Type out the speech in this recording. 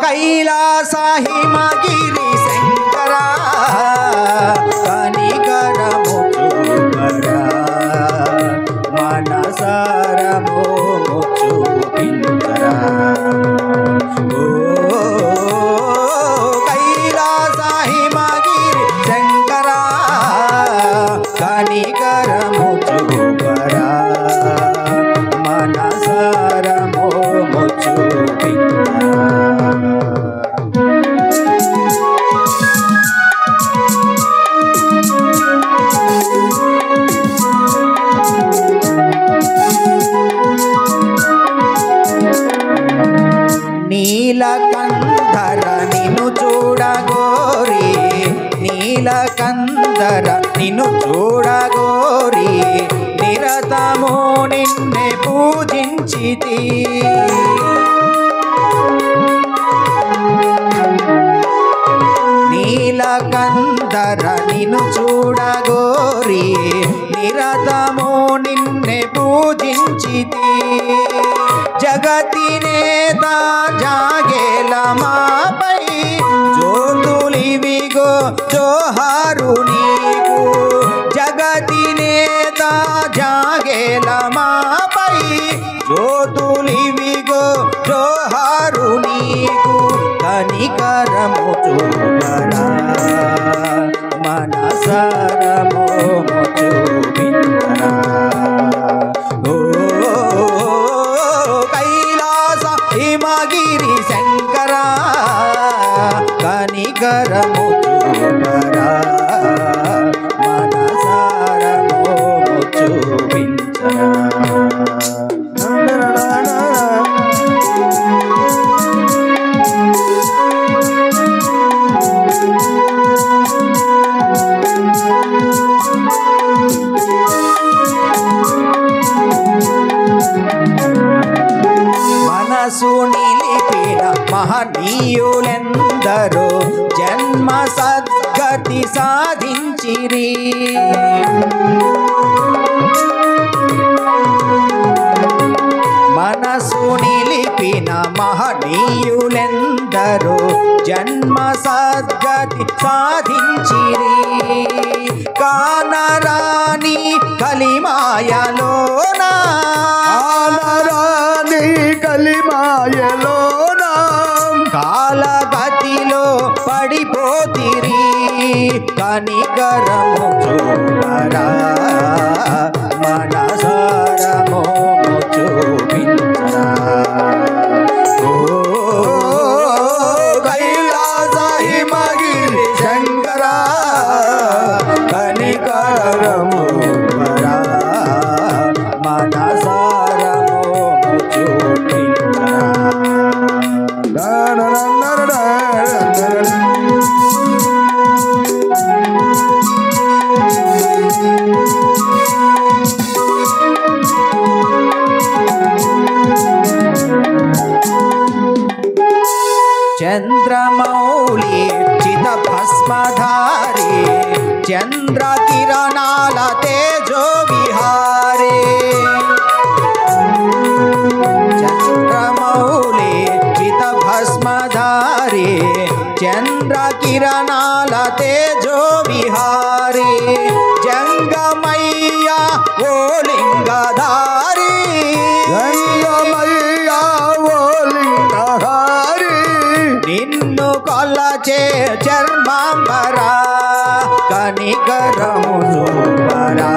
कैलास हिमगिरि शंकरा कनिकरमु चूपरा मनसारमु चूपिंचरा कैलास हिमगिरि शंकरा कनिकरमु चूपरा मनसारमु चूपिंचरा నీలకంఠర నిన్ను చూడగోరి నీలకంఠర నిన్ను చూడగోరి నిరతము నిన్నే పూజించితి నీలకంఠర నిన్ను చూడగోరి నిరతము నిన్నే పూజించితి జగతినేత జాగేల మాపై జ్యోతులివిగో జోహారు నీకు జగతినేత జాగేల మాపై జ్యోతులివిగో జోహారు నీకు కనికరము చూపరా మనసారము చూపించరా हिमगिरि शंकरा कनिकरमु चूपरा मनसारमु चूपिंचरा మనసు నిలిపిన మహనీయులెందరో జన్మ సద్గతి సాధించిరి మనసు నిలిపిన మహనీయులెందరో జన్మ సద్గతి సాధించిరి కానరాని కలిమాయలోనా కలిమాయలోన కాలగతిలో పడిపోతిరి కనికరము చూపరా మనసారము చూపించరా కైలాస హిమగిరి శంకరా కనికరము చూపరా మనసారము చంద్రమౌళి చిత భస్మధారి చంద్ర కిరణాల తేజో విహారే చంద్రమౌళి చిత భస్మధారి చంద్ర కిరణాల తేజో విహారి జంగమయ్య ఓ లింగధారి జంగమయ్య ఓ లింగధారి నిన్ను కొలచే చర్మాంబరా కనికరము చూపరా